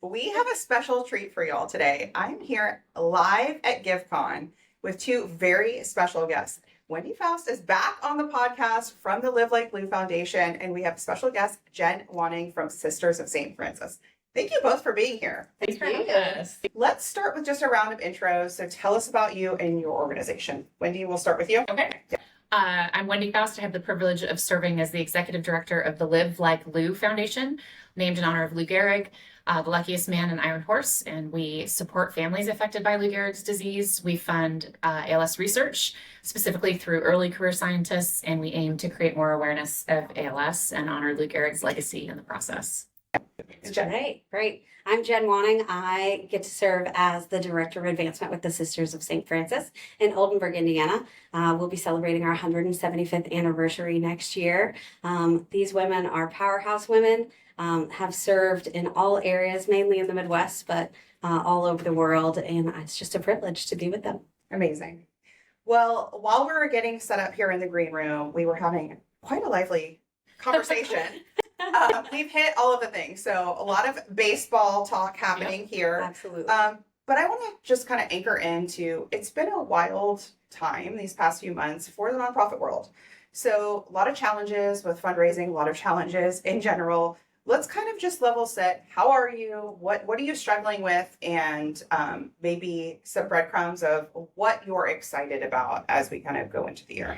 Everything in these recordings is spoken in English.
We have a special treat for y'all today. I'm here live at GiveCon with two very special guests. Wendy Faust is back on the podcast from the Live Like Blue Foundation, and we have special guest Jen Waning from Sisters of St. Francis. Thank you both for being here. Thanks for having us. Let's start with just a round of intros. So tell us about you and your organization. Wendy, we'll start with you. Okay. I'm Wendy Faust. I have the privilege of serving as the executive director of the Live Like Lou Foundation, named in honor of Lou Gehrig, the luckiest man in Iron Horse, and we support families affected by Lou Gehrig's disease. We fund ALS research, specifically through early career scientists, and we aim to create more awareness of ALS and honor Lou Gehrig's legacy in the process. Great. I'm Jen Waning. I get to serve as the Director of Advancement with the Sisters of St. Francis in Oldenburg, Indiana. We'll be celebrating our 175th anniversary next year. These women are powerhouse women, have served in all areas, mainly in the Midwest, but all over the world, and it's just a privilege to be with them. Amazing. Well, while we were getting set up here in the green room, we were having quite a lively conversation. We've hit all of the things. So a lot of baseball talk happening here. Absolutely. But I want to just kind of anchor into, it's been a wild time these past few months for the nonprofit world. So a lot of challenges with fundraising, a lot of challenges in general. Let's kind of just level set. How are you? What are you struggling with? And maybe some breadcrumbs of what you're excited about as we kind of go into the year.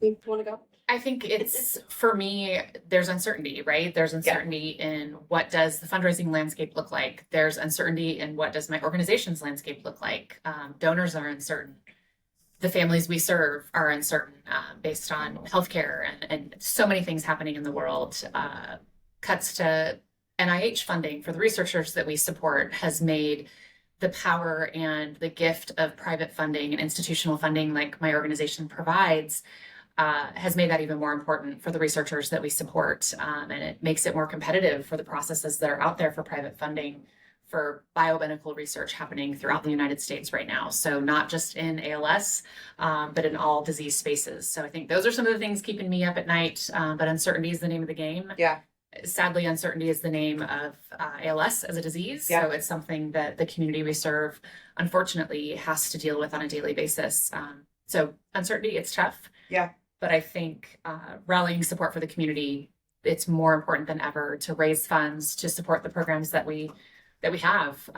You want to go? I think it's, for me, there's uncertainty, right? There's uncertainty in what does the fundraising landscape look like. There's uncertainty in what does my organization's landscape look like. Donors are uncertain. The families we serve are uncertain based on healthcare and so many things happening in the world. Cuts to NIH funding for the researchers that we support has made the power and the gift of private funding and institutional funding like my organization provides has made that even more important for the researchers that we support. And it makes it more competitive for the processes that are out there for private funding for biomedical research happening throughout the United States right now. So not just in ALS, but in all disease spaces. So I think those are some of the things keeping me up at night, but uncertainty is the name of the game. Yeah. Sadly, uncertainty is the name of ALS as a disease. Yeah. So it's something that the community we serve, unfortunately, has to deal with on a daily basis. So uncertainty, it's tough. Yeah. But I think rallying support for the community, it's more important than ever to raise funds to support the programs that we have.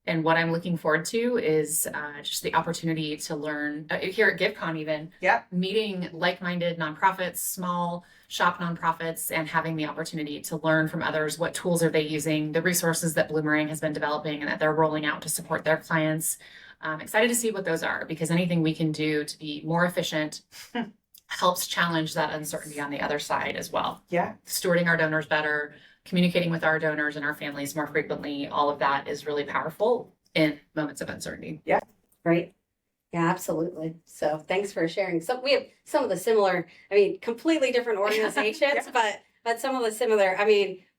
And what I'm looking forward to is just the opportunity to learn here at GiveCon, even meeting like-minded nonprofits, small shop nonprofits, and having the opportunity to learn from others. What tools are they using? The resources that Bloomerang has been developing and that they're rolling out to support their clients. I'm excited to see what those are, because anything we can do to be more efficient helps challenge that uncertainty on the other side as well. Yeah. Stewarding our donors better, communicating with our donors and our families more frequently, all of that is really powerful in moments of uncertainty. Yeah. Right. Yeah, absolutely. So thanks for sharing. So we have some of the similar, completely different organizations, but some of the similar,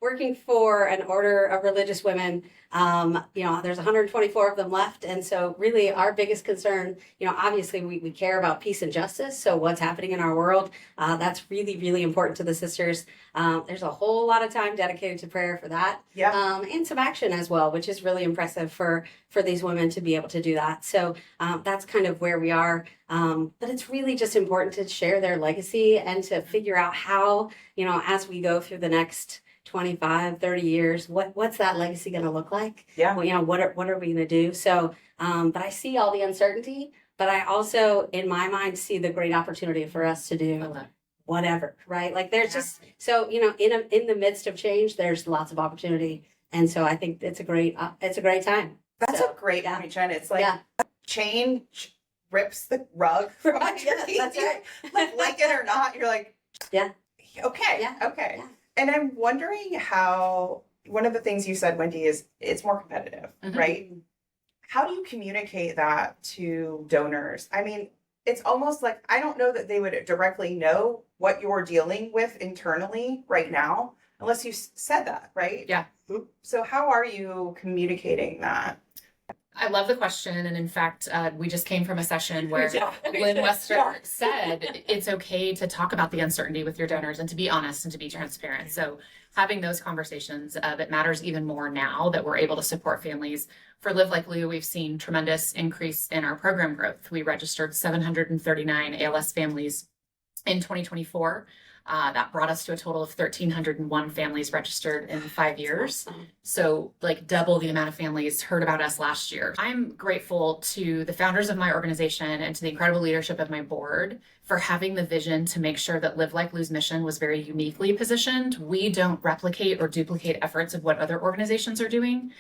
working for an order of religious women, there's 124 of them left. And so really our biggest concern, obviously we care about peace and justice. So what's happening in our world, that's really, really important to the sisters. There's a whole lot of time dedicated to prayer for that. Yeah. And some action as well, which is really impressive for these women to be able to do that. So that's kind of where we are. But it's really just important to share their legacy and to figure out how, as we go through the next 25, 30 years, what's that legacy going to look like? Yeah. Well, what are we going to do? So, but I see all the uncertainty, but I also, in my mind, see the great opportunity for us to do whatever, right? Like there's just, so, in the midst of change, there's lots of opportunity. And so I think it's a great time. That's a great point, Jen. It's like change rips the rug from underneath you. That's right. like it or not, you're like, okay. Yeah. And I'm wondering how, one of the things you said, Wendy, is it's more competitive, right? How do you communicate that to donors? It's almost like, I don't know that they would directly know what you're dealing with internally right now, unless you said that, right? Yeah. So how are you communicating that? I love the question. And in fact, we just came from a session where Yeah. Lynn Wester Yeah. said it's okay to talk about the uncertainty with your donors and to be honest and to be transparent. So having those conversations, it matters even more now that we're able to support families. For Live Like Lou, we've seen tremendous increase in our program growth. We registered 739 ALS families in 2024. That brought us to a total of 1,301 families registered in 5 years. Awesome. So like double the amount of families heard about us last year. I'm grateful to the founders of my organization and to the incredible leadership of my board for having the vision to make sure that Live Like Lou's mission was very uniquely positioned. We don't replicate or duplicate efforts of what other organizations are doing,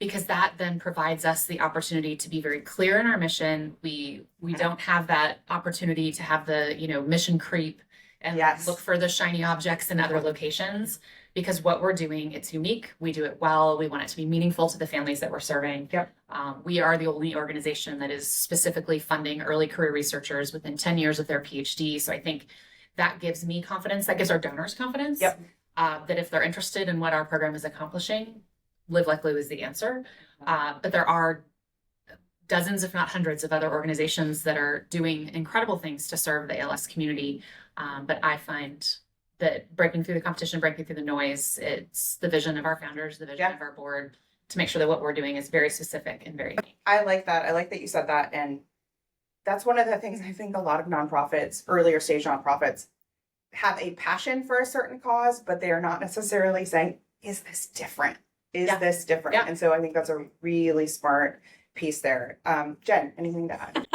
because that then provides us the opportunity to be very clear in our mission. We don't have that opportunity to have the, mission creep and Yes. look for the shiny objects in other locations, because what we're doing, it's unique. We do it well. We want it to be meaningful to the families that we're serving. Yep. We are the only organization that is specifically funding early career researchers within 10 years of their PhD. So I think that gives me confidence. That gives our donors confidence. Yep. That if they're interested in what our program is accomplishing, Live Like Lou is the answer. But there are dozens, if not hundreds, of other organizations that are doing incredible things to serve the ALS community. But I find that breaking through the competition, breaking through the noise, it's the vision of our founders, the vision of our board, to make sure that what we're doing is very specific and very unique. I like that. I like that you said that. And that's one of the things I think a lot of nonprofits, earlier stage nonprofits, have a passion for a certain cause, but they are not necessarily saying, is this different? Is this different? Yeah. And so I think that's a really smart piece there. Jen, anything to add?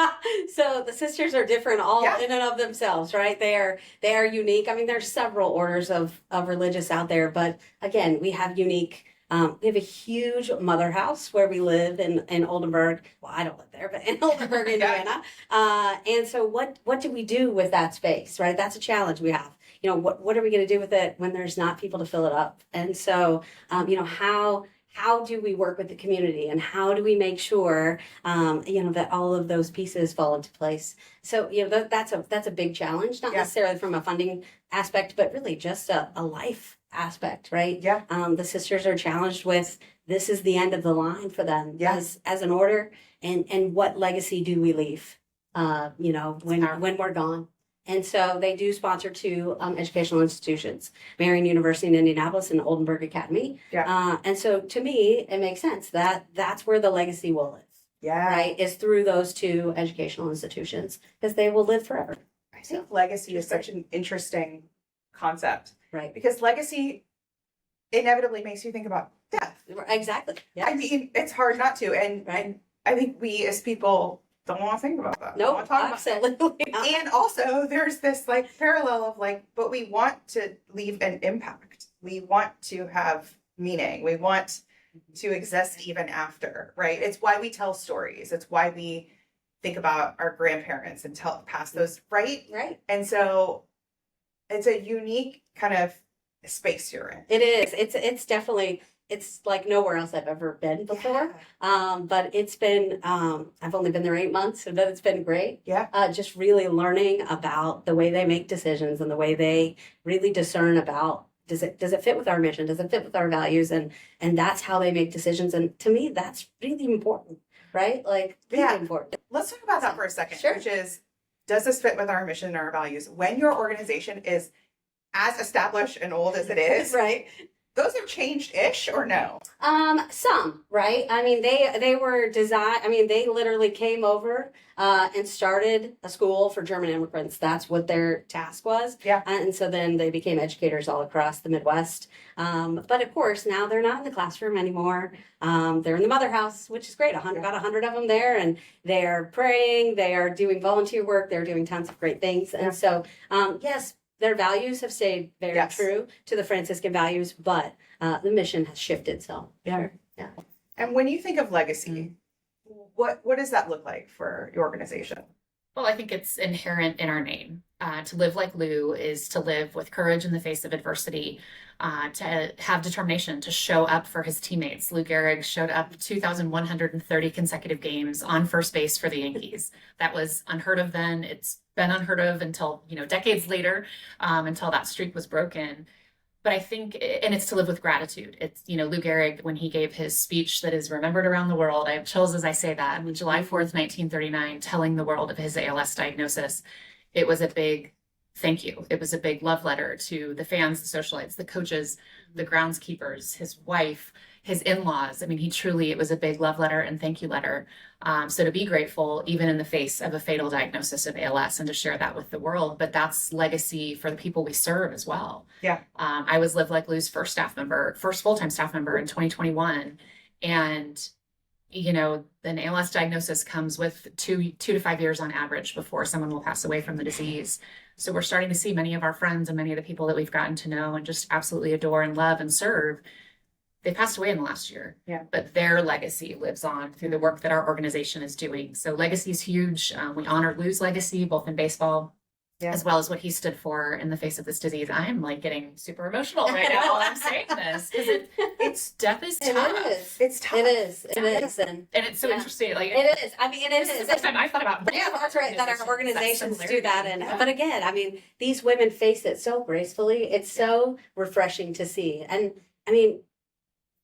So the sisters are different all Yeah. in and of themselves, right? They are unique. I mean, there's several orders of religious out there, but again, we have unique. We have a huge mother house where we live in Oldenburg. Well, I don't live there, but in Oldenburg, Indiana. And so what do we do with that space, right? That's a challenge we have. What are we going to do with it when there's not people to fill it up? And so, how do we work with the community, and how do we make sure, that all of those pieces fall into place? So, that's a big challenge, not necessarily from a funding aspect, but really just a life aspect, right? Yeah. The sisters are challenged with, this is the end of the line for them as an order, and what legacy do we leave, when we're gone? And so they do sponsor two educational institutions, Marian University in Indianapolis and Oldenburg Academy. Yeah. And so to me, it makes sense that that's where the legacy will live, Yeah. right? Is through those two educational institutions, because they will live forever. I think legacy is such an interesting concept, Right. because legacy inevitably makes you think about death. Exactly. Yes. I mean, it's hard not to. And I think we as people don't want to think about that. No, Don't want to talk absolutely about that. And also there's this parallel of but we want to leave an impact. We want to have meaning. We want to exist even after, right? It's why we tell stories. It's why we think about our grandparents and pass those, right? Right. And so it's a unique kind of space you're in. It is. It's definitely, it's like nowhere else I've ever been before. But it's been, I've only been there 8 months, but it's been great. Yeah. Just really learning about the way they make decisions and the way they really discern about, does it fit with our mission? Does it fit with our values? And that's how they make decisions. And to me, that's really important, right? Really important. Let's talk about that for a second, Sure. which is, does this fit with our mission and our values? When your organization is as established and old as it is, Right. those have changed-ish or no? Some, right? I mean, they were designed, I mean, they literally came over and started a school for German immigrants. That's what their task was. Yeah. And so then they became educators all across the Midwest. But of course, now they're not in the classroom anymore. They're in the mother house, which is great. About 100 of them there, and they're praying, they are doing volunteer work, they're doing tons of great things. And so, yes, their values have stayed very true to the Franciscan values, but the mission has shifted. So, yeah. And when you think of legacy, what does that look like for your organization? Well, I think it's inherent in our name. To live like Lou is to live with courage in the face of adversity, to have determination, to show up for his teammates. Lou Gehrig showed up 2,130 consecutive games on first base for the Yankees. That was unheard of then. It's been unheard of until, decades later, until that streak was broken. But I think, and it's to live with gratitude. It's, Lou Gehrig, when he gave his speech that is remembered around the world, I have chills as I say that, on July 4th, 1939, telling the world of his ALS diagnosis, it was a big thank you. It was a big love letter to the fans, the socialites, the coaches, the groundskeepers, his wife, his in-laws. I mean, it was a big love letter and thank you letter. So to be grateful, even in the face of a fatal diagnosis of ALS, and to share that with the world, but that's legacy for the people we serve as well. Yeah. I was Live Like Lou's first full-time staff member in 2021. And, an ALS diagnosis comes with 2 to 5 years on average before someone will pass away from the disease. So we're starting to see many of our friends and many of the people that we've gotten to know and just absolutely adore and love and serve, they passed away in the last year. Yeah. But their legacy lives on through the work that our organization is doing. So legacy is huge. We honor Lou's legacy, both in baseball, as well as what he stood for in the face of this disease. I am like getting super emotional right now while I'm saying this, because death is tough. It is. It's tough. It is. And it's so interesting. Like it is. I mean, it this is. is the first time I thought about That our organizations do that. And Yeah. but again, I mean, these women face it so gracefully. It's so refreshing to see. And I mean,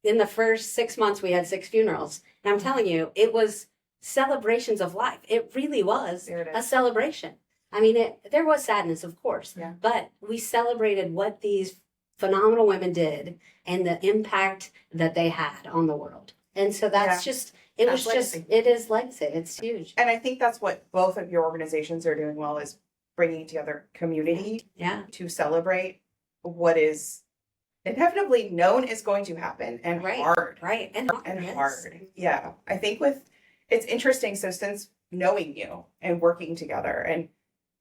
in the first 6 months, we had 6 funerals, and I'm telling you, it was celebrations of life. It really was There it a is. celebration. I mean, there was sadness, of course, Yeah. but we celebrated what these phenomenal women did and the impact that they had on the world. And so that's just, it That's was just, legacy. it is legacy. It's huge. And I think that's what both of your organizations are doing well, is bringing together community Yeah. to celebrate what is inevitably known is going to happen and Right. hard. Right. And yes. Hard. Yeah. I think it's interesting. So since knowing you and working together, and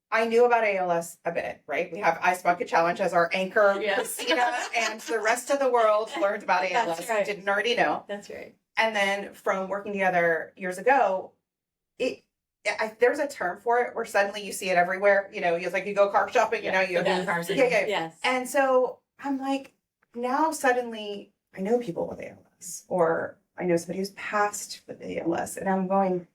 I knew about ALS a bit, right? We have Ice Bucket Challenge as our anchor, Yes. Christina, and the rest of the world learned about ALS. That's right. Didn't already know. That's right. And then from working together years ago, there's a term for it where suddenly you see it everywhere. It's like you go car shopping, you The blue cars. Yeah. Yes. And so I'm like, now suddenly I know people with ALS, or I know somebody who's passed with ALS, and I'm going,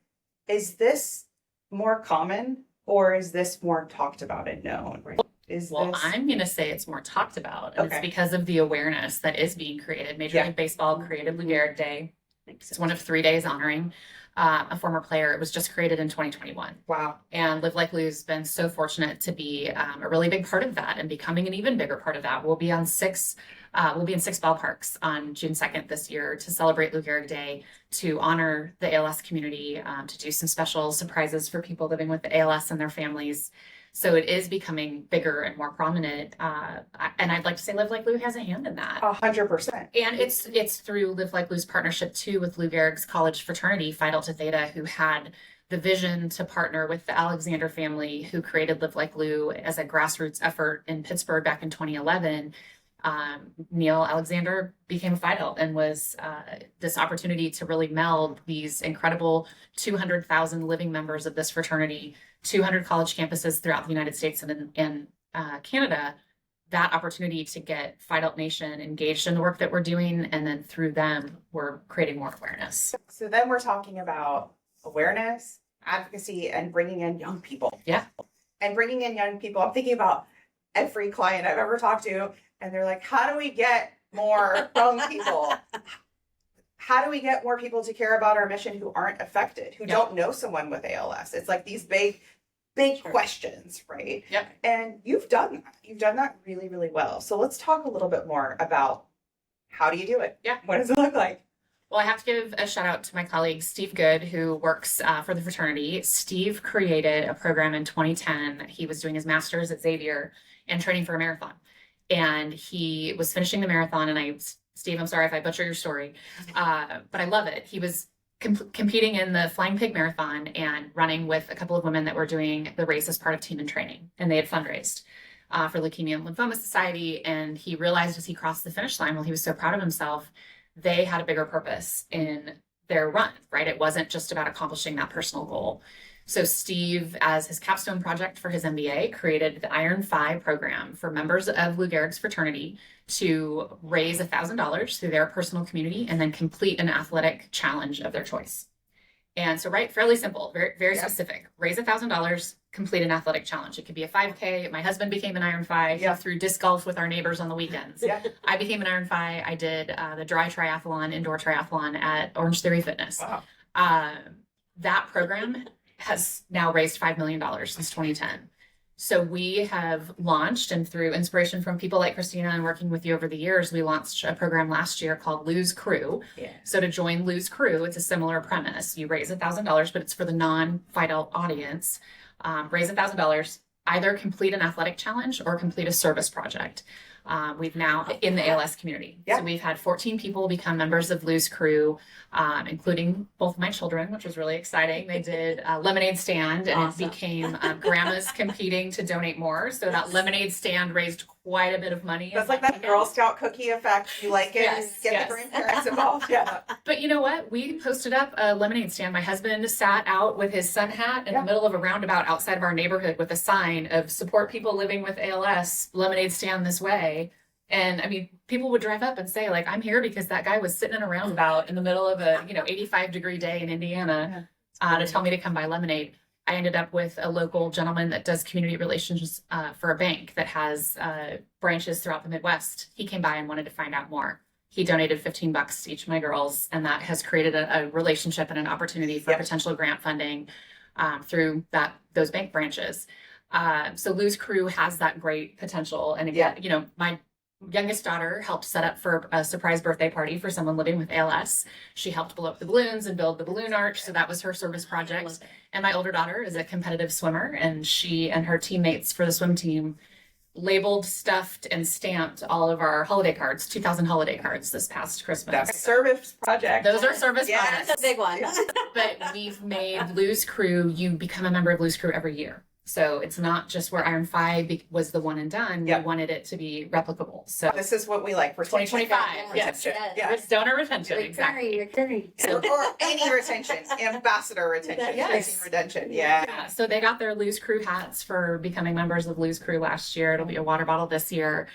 is this more common, or is this more talked about and known? Right. I'm going to say it's more talked about. And Okay. it's because of the awareness that is being created. Major League Baseball created Lou Gehrig Day. It's one of 3 days honoring a former player. It was just created in 2021. Wow. And Live Like Lou's been so fortunate to be a really big part of that and becoming an even bigger part of that. We'll be in 6 ballparks on June 2nd this year to celebrate Lou Gehrig Day, to honor the ALS community, to do some special surprises for people living with the ALS and their families. So it is becoming bigger and more prominent. And I'd like to say Live Like Lou has a hand in that. 100%. And it's through Live Like Lou's partnership too with Lou Gehrig's college fraternity, Phi Delta Theta, who had the vision to partner with the Alexander family, who created Live Like Lou as a grassroots effort in Pittsburgh back in 2011. Neil Alexander became a Phi Delta and was this opportunity to really meld these incredible 200,000 living members of this fraternity, 200 college campuses throughout the United States and Canada, that opportunity to get Phi Delta Nation engaged in the work that we're doing. And then through them, we're creating more awareness. So then we're talking about awareness, advocacy, and bringing in young people. Yeah. And bringing in young people. I'm thinking about every client I've ever talked to, and they're like, how do we get more young people? How do we get more people to care about our mission who aren't affected, who don't know someone with ALS? It's like these big questions, right? Yep. And you've done that. You've done that really, really well. So let's talk a little bit more about how do you do it? Yeah. What does it look like? Well, I have to give a shout out to my colleague, Steve Good, who works for the fraternity. Steve created a program in 2010. He was doing his master's at Xavier and training for a marathon. And he was finishing the marathon. And Steve, I'm sorry if I butcher your story, but I love it. He was competing in the Flying Pig Marathon and running with a couple of women that were doing the race as part of Team in Training. And they had fundraised for Leukemia and Lymphoma Society. And he realized as he crossed the finish line, while he was so proud of himself, they had a bigger purpose in their run, right? It wasn't just about accomplishing that personal goal. So Steve, as his capstone project for his MBA, created the Iron 5 program for members of Lou Gehrig's fraternity to raise $1,000 through their personal community and then complete an athletic challenge of their choice. And so, right, fairly simple, very, very Yep. specific. Raise $1,000, complete an athletic challenge. It could be a 5K. My husband became an Iron Fi. He Yep. threw disc golf with our neighbors on the weekends. Yeah. I became an Iron Fi. I did the dry triathlon, indoor triathlon at Orange Theory Fitness. Wow. That program has now raised $5 million since 2010. So we have launched, and through inspiration from people like Christina and working with you over the years, we launched a program last year called Lose Crew. Yeah. So to join Lose Crew, it's a similar premise. You raise $1,000, but it's for the non-FIDEL audience. Raise $1,000, either complete an athletic challenge or complete a service project. We've now in the ALS community. Yeah. So we've had 14 people become members of Lose Crew, including both my children, which was really exciting. They did a lemonade stand, and Awesome. it became grandmas competing to donate more. So that lemonade stand raised quite a bit of money. That's like that Girl Scout cookie effect. You like it? Yes, Get yes. the grandparents involved. Yeah. But you know what? We posted up a lemonade stand. My husband sat out with his sun hat in the middle of a roundabout outside of our neighborhood with a sign of support people living with ALS, lemonade stand this way. And I mean, people would drive up and say, like, I'm here because that guy was sitting in a roundabout in the middle of a, 85-degree day in Indiana to tell me to come buy lemonade. I ended up with a local gentleman that does community relations for a bank that has branches throughout the Midwest. He came by and wanted to find out more. He donated $15 to each of my girls, and that has created a relationship and an opportunity for potential grant funding through those bank branches. So Lose Crew has that great potential. And again, my youngest daughter helped set up for a surprise birthday party for someone living with ALS. She helped blow up the balloons and build the balloon arch. So that was her service project. And my older daughter is a competitive swimmer, and she and her teammates for the swim team labeled, stuffed, and stamped all of our holiday cards, 2,000 holiday cards this past Christmas. That's a service project. Those are service Yes. projects. That's a big one. But we've made Lose Crew, you become a member of Lose Crew every year. So it's not just where Iron 5 was the one and done. Yep. We wanted it to be replicable. So This is what we like for 2025. Yes. Retention. Yes. Yeah. it's donor retention. Recurring, Exactly. recurring. Or any retention, ambassador retention, Yes. increasing retention. Yeah. Yeah, so they got their Lose Crew hats for becoming members of Lose Crew last year. It'll be a water bottle this year.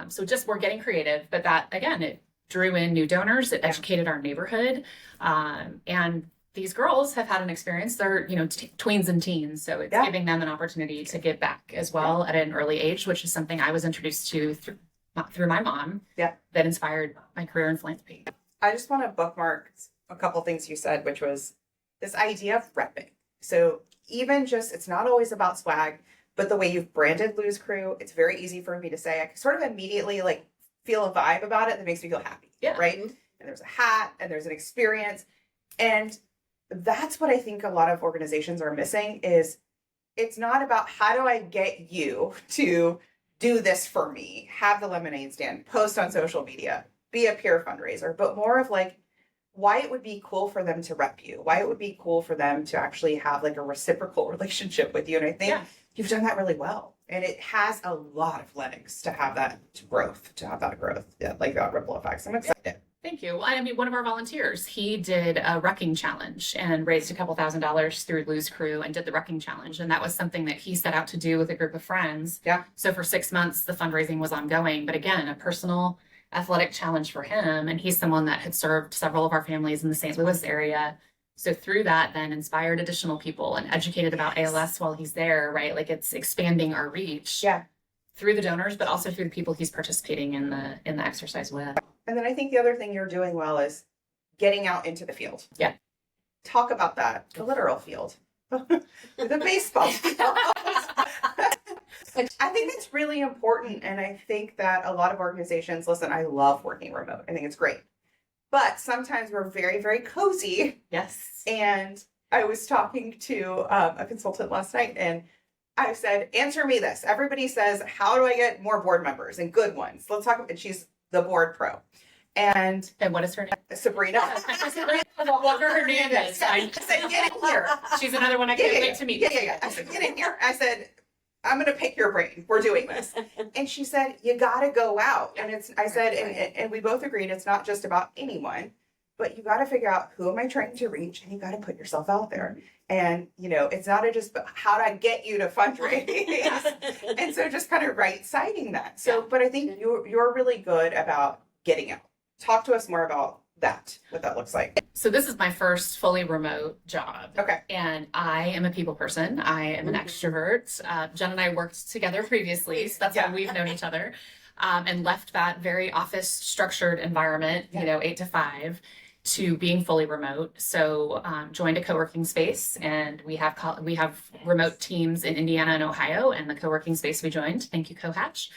So just we're getting creative, but that again, it drew in new donors. It educated our neighborhood, and these girls have had an experience. They're tweens and teens, so it's giving them an opportunity to give back as well at an early age, which is something I was introduced to through my mom. Yeah. That inspired my career in philanthropy. I just want to bookmark a couple things you said, which was this idea of repping. So even just, it's not always about swag, but the way you've branded Lose Crew, it's very easy for me to say. I can sort of immediately feel a vibe about it that makes me feel happy. Yeah. Right. And there's a hat and there's an experience. And that's what I think a lot of organizations are missing is it's not about how do I get you to do this for me, have the lemonade stand, post on social media, be a peer fundraiser, but more of why it would be cool for them to rep you, why it would be cool for them to actually have a reciprocal relationship with you. And I think you've done that really well. And it has a lot of legs to have that growth. Yeah, that ripple effects. I'm excited. Thank you. I mean, one of our volunteers, he did a rucking challenge and raised a couple $1,000s through Lose Crew and did the rucking challenge. And that was something that he set out to do with a group of friends. Yeah. So for 6 months, the fundraising was ongoing. But again, a personal athletic challenge for him. And he's someone that had served several of our families in the St. Louis area. So through that, then inspired additional people and educated about ALS while he's there, right? It's expanding our reach. Yeah. Through the donors, but also through the people he's participating in the exercise with. And then I think the other thing you're doing well is getting out into the field. Yeah. Talk about that, the literal field, the baseball field. I think it's really important. And I think that a lot of organizations, listen, I love working remote. I think it's great. But sometimes we're very, very cozy. Yes. And I was talking to a consultant last night and I said, answer me this. Everybody says, how do I get more board members and good ones? Let's talk about, and she's the board pro. And what is her name? Sabrina. Walker Hernandez. I said, get in here. She's another one I can't wait to meet. Yeah. I said, get in here. I said, I'm going to pick your brain. We're doing this. And she said, you got to go out. And I said, and we both agreed, it's not just about anyone, but you got to figure out who am I trying to reach? And you got to put yourself out there. And, it's not just how do I get you to fundraise? And so just kind of right-siding that. So, but I think you're really good about getting out. Talk to us more about what that looks like. So this is my first fully remote job. Okay. And I am a people person. I am an extrovert. Jen and I worked together previously, so that's how we've known each other. And left that very office structured environment, 8 to 5, to being fully remote. So joined a co-working space, and we have remote teams in Indiana and Ohio, and the co-working space we joined, thank you Cohatch,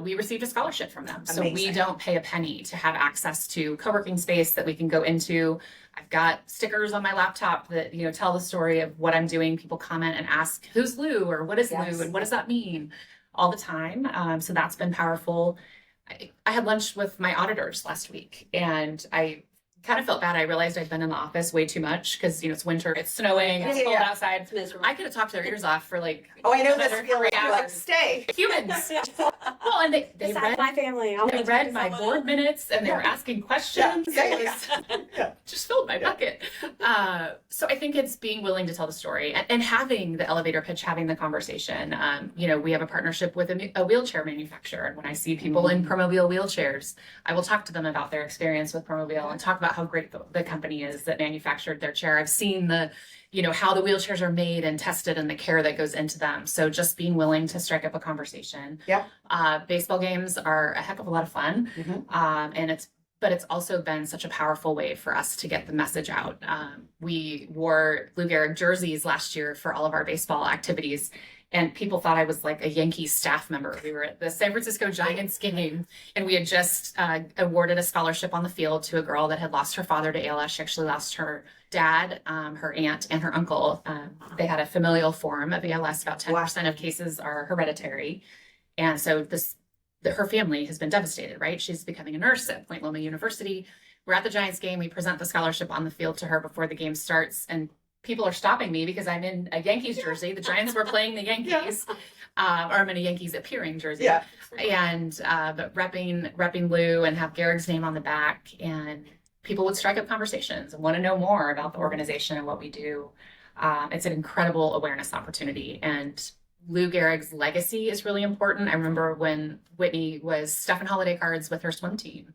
we received a scholarship from them. So we don't pay a penny to have access to co-working space that we can go into. I've got stickers on my laptop that tell the story of what I'm doing. People comment and ask, who's Lou, or what is Lou, and what does that mean, all the time. So that's been powerful. I had lunch with my auditors last week, and I kind of felt bad. I realized I'd been in the office way too much because it's winter, it's snowing, it's cold outside. It's miserable. I could have talked their ears off for I know this feeling. hours. Like, stay. Humans. Well, and they read my family. they read my board minutes, and they were asking questions. It just filled my bucket. So I think it's being willing to tell the story and having the elevator pitch, having the conversation. We have a partnership with a wheelchair manufacturer, and when I see people in Promobile wheelchairs, I will talk to them about their experience with Promobile and talk about how great the company is that manufactured their chair. I've seen how the wheelchairs are made and tested and the care that goes into them. So just being willing to strike up a conversation. Yeah. Baseball games are a heck of a lot of fun. But it's also been such a powerful way for us to get the message out. We wore Lou Gehrig jerseys last year for all of our baseball activities, and people thought I was like a Yankees staff member. We were at the San Francisco Giants game, and we had just awarded a scholarship on the field to a girl that had lost her father to ALS. She actually lost her dad, her aunt, and her uncle. They had a familial form of ALS. About 10% of cases are hereditary. And so her family has been devastated, right? She's becoming a nurse at Point Loma University. We're at the Giants game. We present the scholarship on the field to her before the game starts, and people are stopping me because I'm in a Yankees jersey. The Giants were playing the Yankees, or I'm in a Yankees appearing jersey. And but repping Lou and have Gehrig's name on the back, and people would strike up conversations and want to know more about the organization and what we do. It's an incredible awareness opportunity, and Lou Gehrig's legacy is really important. I remember when Whitney was stuffing holiday cards with her swim team.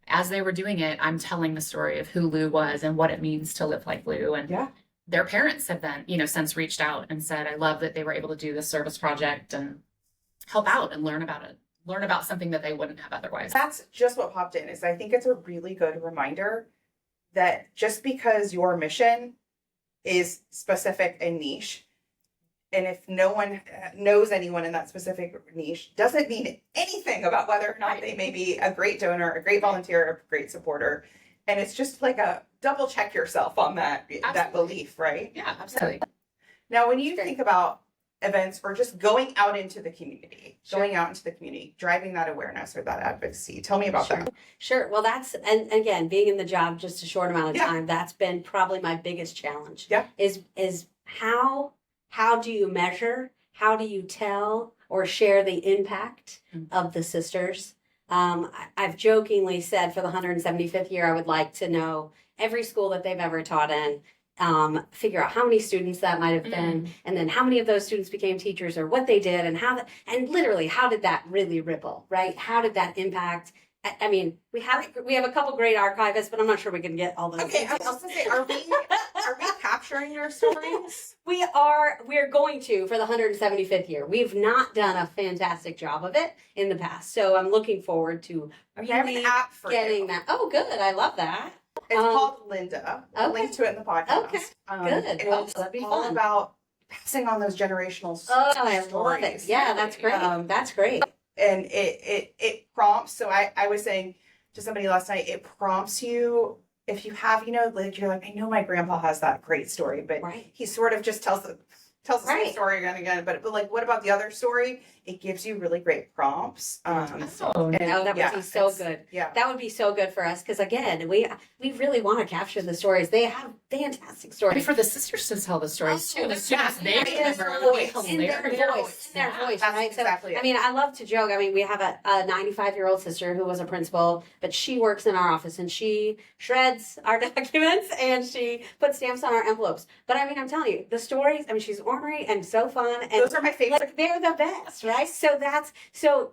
As they were doing it, I'm telling the story of who Lou was and what it means to live like Lou. And their parents have then, since reached out and said, I love that they were able to do this service project and help out and learn about it, learn about something that they wouldn't have otherwise. That's just what popped in. Is I think it's a really good reminder that just because your mission is specific and niche, and if no one knows anyone in that specific niche, doesn't mean anything about whether or not they may be a great donor, a great volunteer, a great supporter. And it's just like a double check yourself on that belief, right? Yeah, absolutely. Now, when you think about events or just going out into the community, driving that awareness or that advocacy, tell me about that. Sure. Well, and again, being in the job just a short amount of time, that's been probably my biggest challenge. Is how do you measure? How do you tell or share the impact of the sisters? I've jokingly said for the 175th year, I would like to know every school that they've ever taught in, figure out how many students that might have been, and then how many of those students became teachers or what they did, and literally how did that really ripple, right? How did that impact? I mean, we have a couple great archivists, but I'm not sure we can get all those. Okay, I was just gonna say, are we capturing their stories? We're going to for the 175th year. We've not done a fantastic job of it in the past, so I'm looking forward to I have an app for getting that. Oh, good! I love that. It's called Linda. I'll link to it in the podcast. Okay, good. It's that'd be all fun. about passing on those generational Oh, stories. I love it. Yeah, that's great. That's great. And it prompts. So I was saying to somebody last night, it prompts you if you have, like you're like, I know my grandpa has that great story, but he sort of just tells the same story again and again. But like, what about the other story? It gives you really great prompts. That would be so good. Yeah, that would be so good for us because again, we really want to capture the stories. They have fantastic stories. And for the sisters to tell the stories too. The students they remember in their voice, right? Exactly. I mean, I love to joke. I mean, we have a 95-year-old sister who was a principal, but she works in our office and she shreds our documents and she puts stamps on our envelopes. But I mean, I'm telling you, the stories. I mean, she's ornery and so fun, and those are my favorite. Like, they're the best, right?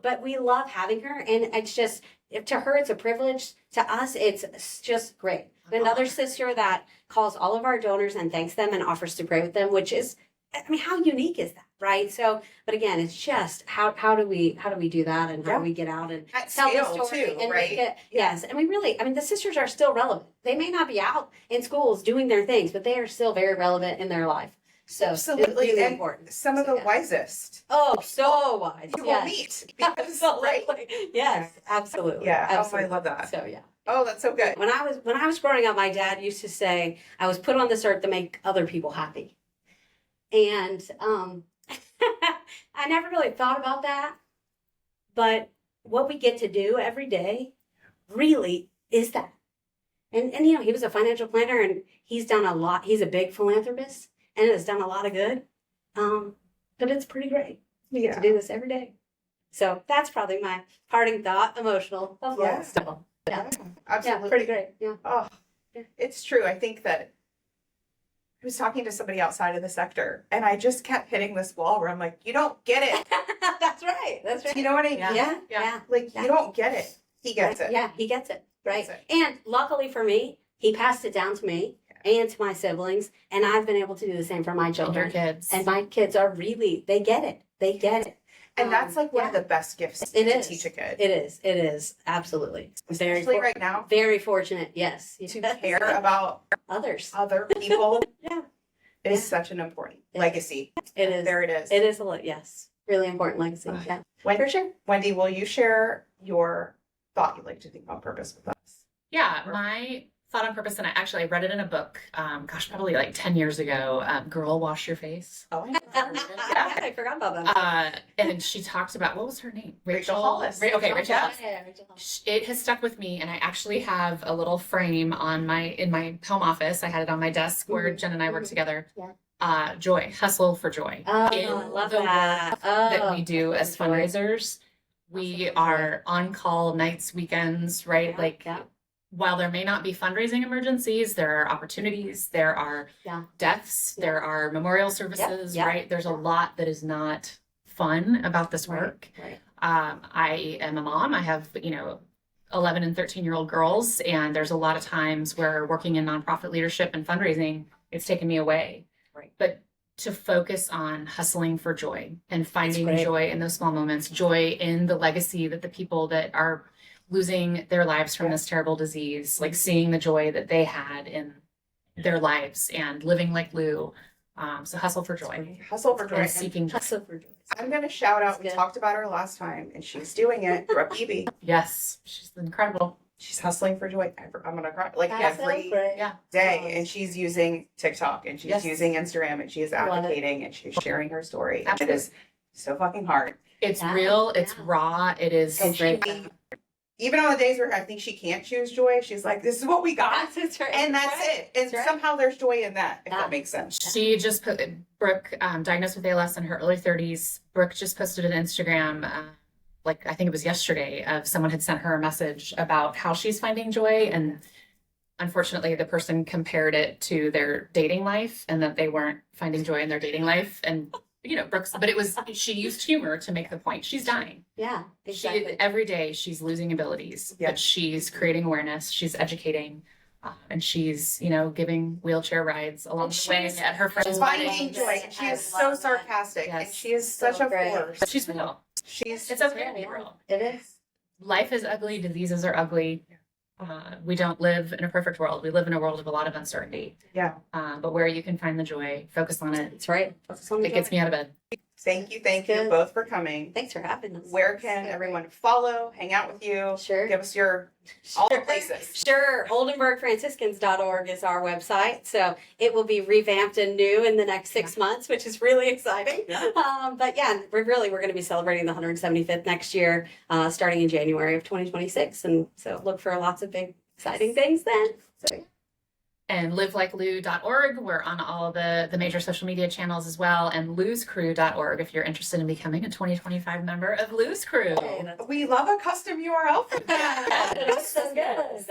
But we love having her, and it's just to her, it's a privilege. To us, it's just great. Another sister that calls all of our donors and thanks them and offers to pray with them, which is, I mean, how unique is that, right? So, but again, it's just how do we do that, and how do we get out and At tell the scale, story too, and right? make it, yes. And we really, I mean, the sisters are still relevant. They may not be out in schools doing their things, but they are still very relevant in their life. So Absolutely, it's really and important. some of So, the yeah. wisest Oh, so wise. you will Yes. meet. Because, right? Absolutely. Yes, absolutely. Yeah. Absolutely. Oh, I love that. So yeah. Oh, that's so good. When I was growing up, my dad used to say, I was put on this earth to make other people happy. And I never really thought about that. But what we get to do every day really is that. And you know, he was a financial planner, and he's done a lot. He's a big philanthropist and has done a lot of good. But it's pretty great. We get to do this every day. So that's probably my parting thought, emotional. Yeah. Stuff. Yeah. Absolutely. Yeah, pretty great. Yeah. Oh, it's true. I think that I was talking to somebody outside of the sector, and I just kept hitting this wall where I'm like, you don't get it. That's right. That's right. You know what I mean? Yeah. Yeah. Yeah. Yeah. Like, Yeah. you don't get it. He gets it. Yeah, he gets it. Right. Gets it. And luckily for me, he passed it down to me and to my siblings, and I've been able to do the same for my And your children. kids. And my kids are really, they get it. They get it. And that's like one of yeah. the best gifts It to is. teach a kid. It is. It is. Absolutely. Very, Especially right now, very fortunate. Yes. to Yes. care about others. other people Yeah. is Yeah. such an important Yeah. legacy. It is. There it is. It is yes. Really important legacy. Ugh. Yeah. Wendy, For sure. Wendy, will you share your thought you'd like to think on purpose with us? Yeah, my thought on purpose, and I read it in a book, probably like 10 years ago, Girl, Wash Your Face. Oh, Yeah, I forgot about that. And she talked about, what was her name? Rachel Hollis. Okay, Rachel Yeah. Hollis. Yeah, Rachel Hollis. It has stuck with me, and I actually have a little frame in my home office. I had it on my desk where Mhm. Jen and I work Mhm. together. Yeah. Joy, hustle for joy. Oh, In I love the that. work that Oh, we do as joy. fundraisers, we Hustle for are on call nights, weekends, right? Yeah, Like, yeah. while there may not be fundraising emergencies, there are opportunities, there are Yeah. deaths, Yeah. there are memorial services, yeah, right? There's a yeah. lot that is not fun about this Right, work. right. I am a mom. I have, 11 and 13-year-old girls, and there's a lot of times where working in nonprofit leadership and fundraising, it's taken me away. Right. But to focus on hustling for joy and finding great. joy in those small moments, joy in the legacy that the people that are losing their lives from this terrible disease, like seeing the joy that they had in their lives and living like Lou. So hustle for joy. Hustle for joy. And And seeking joy. Hustle for joy. I'm going to shout out, That's we good. talked about her last time, and she's doing it. Brooke Eby. Yes, she's incredible. She's hustling for joy. I'm going to cry like That's so every great. Yeah. day. And she's using TikTok, and she's Yes. using Instagram, and she's Love it. advocating, and she's sharing her story. And it Absolutely. is so fucking hard. It's Yeah, real, it's yeah. raw, it is And she, even on the days where I think she can't choose joy, she's like, this is what we got. That's right. And that's right. it. And That's right. somehow there's joy in that, if Yeah. that makes sense. She just put Brooke, diagnosed with ALS in her early 30s. Brooke just posted an Instagram, I think it was yesterday, of someone had sent her a message about how she's finding joy. And unfortunately, the person compared it to their dating life and that they weren't finding joy in their dating life. And, Brooke's, but she used humor to make the point. She's dying. Yeah, exactly. Every day she's losing abilities, Yeah. but she's creating awareness, she's educating, and she's, giving wheelchair rides along And the way she's- at her friend's she's Finding wedding. joy. And she I is so love that. sarcastic. Yes. And she is So such a great. force. But she's real. She's It's okay to be real. It is. Life is ugly, diseases are ugly. We don't live in a perfect world. We live in a world of a lot of uncertainty. yeah. But where you can find the joy, focus on it. That's right. Focus on the It gets joy. me out of bed. Thank you Good. both for coming. Thanks for having us. Where can everyone follow, hang out with you? Sure. Give us your all the places. Sure. OldenburgFranciscans.org is our website. So it will be revamped and new in the next 6 months, which is really exciting. Yeah. But yeah, we're going to be celebrating the 175th next year, starting in January of 2026. And so look for lots of big, exciting things then. So And livelikelu.org. We're on all the major social media channels as well. And losecrew.org if you're interested in becoming a 2025 member of Lose Crew. Okay, that's We love a custom URL for that. That's so good. That's